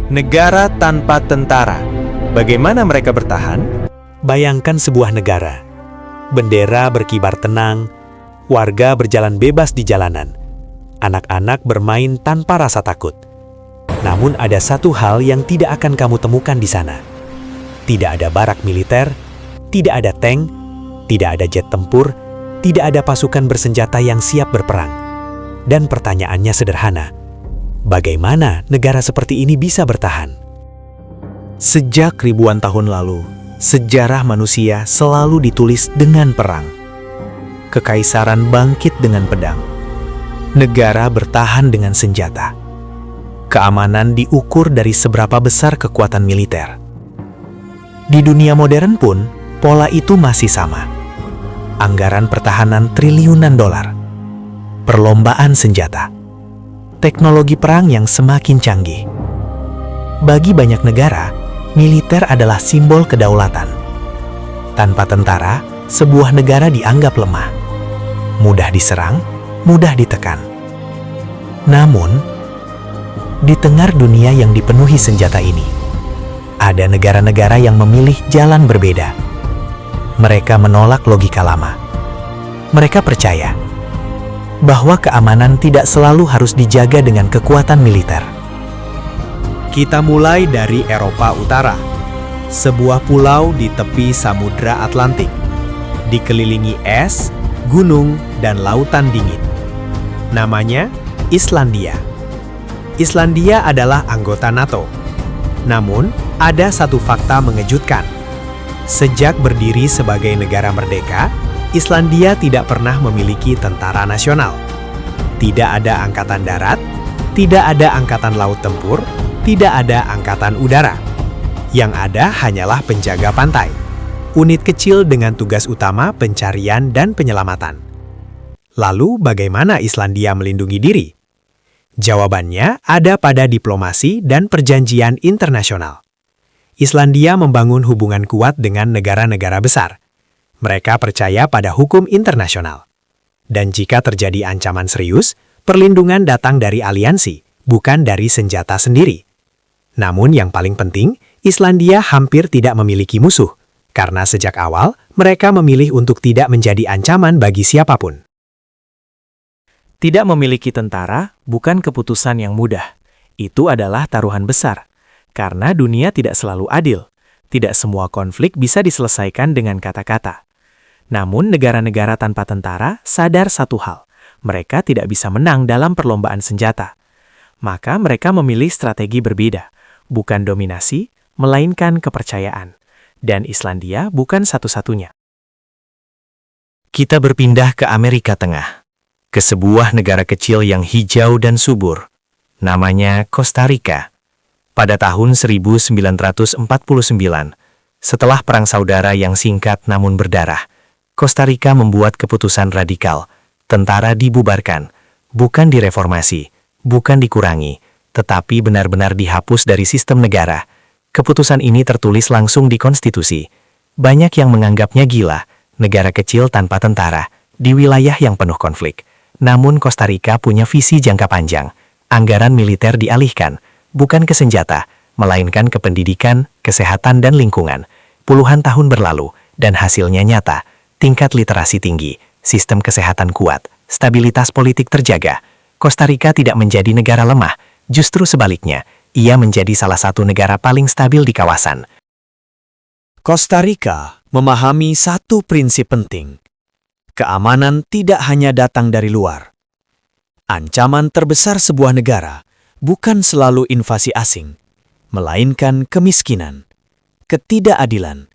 Negara tanpa tentara. Bagaimana mereka bertahan? Bayangkan sebuah negara. Bendera berkibar tenang, warga berjalan bebas di jalanan. Anak-anak bermain tanpa rasa takut. Namun ada satu hal yang tidak akan kamu temukan di sana. Tidak ada barak militer, tidak ada tank, tidak ada jet tempur, tidak ada pasukan bersenjata yang siap berperang. Dan pertanyaannya sederhana. Bagaimana negara seperti ini bisa bertahan? Sejak ribuan tahun lalu, sejarah manusia selalu ditulis dengan perang. Kekaisaran bangkit dengan pedang. Negara bertahan dengan senjata. Keamanan diukur dari seberapa besar kekuatan militer. Di dunia modern pun, pola itu masih sama. Anggaran pertahanan triliunan dolar. Perlombaan senjata. Teknologi perang yang semakin canggih. Bagi banyak negara, militer adalah simbol kedaulatan. Tanpa tentara, sebuah negara dianggap lemah. Mudah diserang, mudah ditekan. Namun, di tengah dunia yang dipenuhi senjata ini, ada negara-negara yang memilih jalan berbeda. Mereka menolak logika lama. Mereka percaya bahwa keamanan tidak selalu harus dijaga dengan kekuatan militer. Kita mulai dari Eropa Utara, sebuah pulau di tepi Samudra Atlantik, dikelilingi es, gunung, dan lautan dingin. Namanya Islandia. Islandia adalah anggota NATO. Namun, ada satu fakta mengejutkan. Sejak berdiri sebagai negara merdeka, Islandia tidak pernah memiliki tentara nasional. Tidak ada angkatan darat, tidak ada angkatan laut tempur, tidak ada angkatan udara. Yang ada hanyalah penjaga pantai, unit kecil dengan tugas utama pencarian dan penyelamatan. Lalu bagaimana Islandia melindungi diri? Jawabannya ada pada diplomasi dan perjanjian internasional. Islandia membangun hubungan kuat dengan negara-negara besar. Mereka percaya pada hukum internasional. Dan jika terjadi ancaman serius, perlindungan datang dari aliansi, bukan dari senjata sendiri. Namun yang paling penting, Islandia hampir tidak memiliki musuh, karena sejak awal mereka memilih untuk tidak menjadi ancaman bagi siapapun. Tidak memiliki tentara bukan keputusan yang mudah. Itu adalah taruhan besar, karena dunia tidak selalu adil. Tidak semua konflik bisa diselesaikan dengan kata-kata. Namun negara-negara tanpa tentara sadar satu hal, mereka tidak bisa menang dalam perlombaan senjata. Maka mereka memilih strategi berbeda, bukan dominasi, melainkan kepercayaan. Dan Islandia bukan satu-satunya. Kita berpindah ke Amerika Tengah, ke sebuah negara kecil yang hijau dan subur, namanya Costa Rica. Pada tahun 1949, setelah Perang Saudara yang singkat namun berdarah, Costa Rica membuat keputusan radikal. Tentara dibubarkan, bukan direformasi, bukan dikurangi, tetapi benar-benar dihapus dari sistem negara. Keputusan ini tertulis langsung di konstitusi. Banyak yang menganggapnya gila, negara kecil tanpa tentara, di wilayah yang penuh konflik. Namun Costa Rica punya visi jangka panjang. Anggaran militer dialihkan, bukan ke senjata, melainkan ke pendidikan, kesehatan, dan lingkungan. Puluhan tahun berlalu, dan hasilnya nyata. Tingkat literasi tinggi, sistem kesehatan kuat, stabilitas politik terjaga. Costa Rica tidak menjadi negara lemah, justru sebaliknya, ia menjadi salah satu negara paling stabil di kawasan. Costa Rica memahami satu prinsip penting. Keamanan tidak hanya datang dari luar. Ancaman terbesar sebuah negara bukan selalu invasi asing, melainkan kemiskinan, ketidakadilan,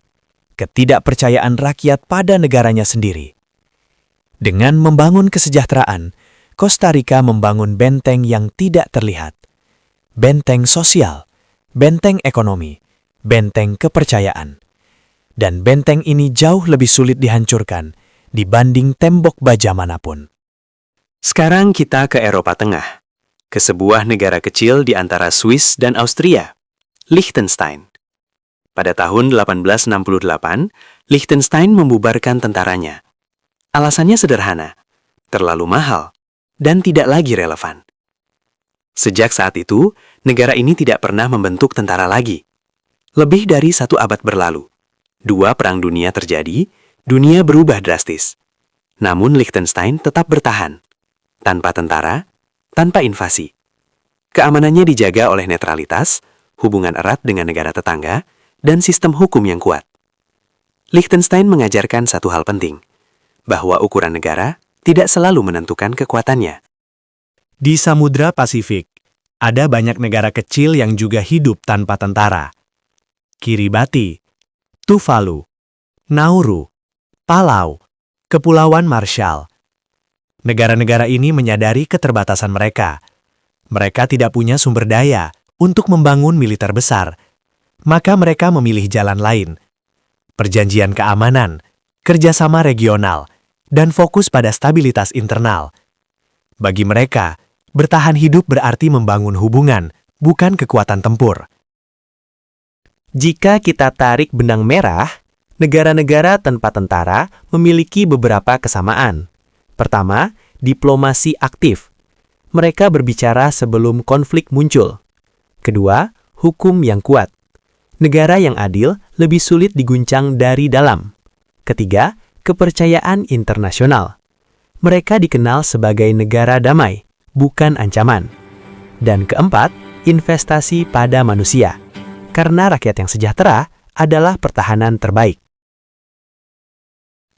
ketidakpercayaan rakyat pada negaranya sendiri. Dengan membangun kesejahteraan, Costa Rica membangun benteng yang tidak terlihat. Benteng sosial, benteng ekonomi, benteng kepercayaan. Dan benteng ini jauh lebih sulit dihancurkan dibanding tembok baja manapun. Sekarang kita ke Eropa Tengah, ke sebuah negara kecil di antara Swiss dan Austria, Liechtenstein. Pada tahun 1868, Liechtenstein membubarkan tentaranya. Alasannya sederhana, terlalu mahal dan tidak lagi relevan. Sejak saat itu, Negara ini tidak pernah membentuk tentara lagi. Lebih dari 1 abad berlalu, 2 perang dunia terjadi, dunia berubah drastis. Namun Liechtenstein tetap bertahan, tanpa tentara, tanpa invasi. Keamanannya dijaga oleh netralitas, hubungan erat dengan negara tetangga, dan sistem hukum yang kuat. Liechtenstein mengajarkan satu hal penting, bahwa ukuran negara tidak selalu menentukan kekuatannya. Di Samudra Pasifik, ada banyak negara kecil yang juga hidup tanpa tentara. Kiribati, Tuvalu, Nauru, Palau, Kepulauan Marshall. Negara-negara ini menyadari keterbatasan mereka. Mereka tidak punya sumber daya untuk membangun militer besar, maka mereka memilih jalan lain. Perjanjian keamanan, kerjasama regional, dan fokus pada stabilitas internal. Bagi mereka, bertahan hidup berarti membangun hubungan, bukan kekuatan tempur. Jika kita tarik benang merah, negara-negara tanpa tentara memiliki beberapa kesamaan. Pertama, diplomasi aktif. Mereka berbicara sebelum konflik muncul. Kedua, hukum yang kuat. Negara yang adil lebih sulit diguncang dari dalam. Ketiga, kepercayaan internasional. Mereka dikenal sebagai negara damai, bukan ancaman. Dan keempat, investasi pada manusia. Karena rakyat yang sejahtera adalah pertahanan terbaik.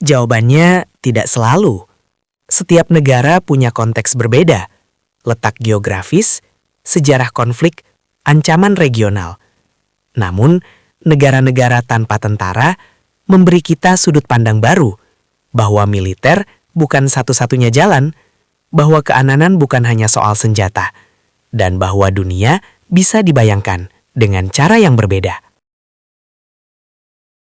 Jawabannya tidak selalu. Setiap negara punya konteks berbeda, letak geografis, sejarah konflik, ancaman regional. Namun, negara-negara tanpa tentara memberi kita sudut pandang baru, bahwa militer bukan satu-satunya jalan, bahwa keamanan bukan hanya soal senjata, dan bahwa dunia bisa dibayangkan dengan cara yang berbeda.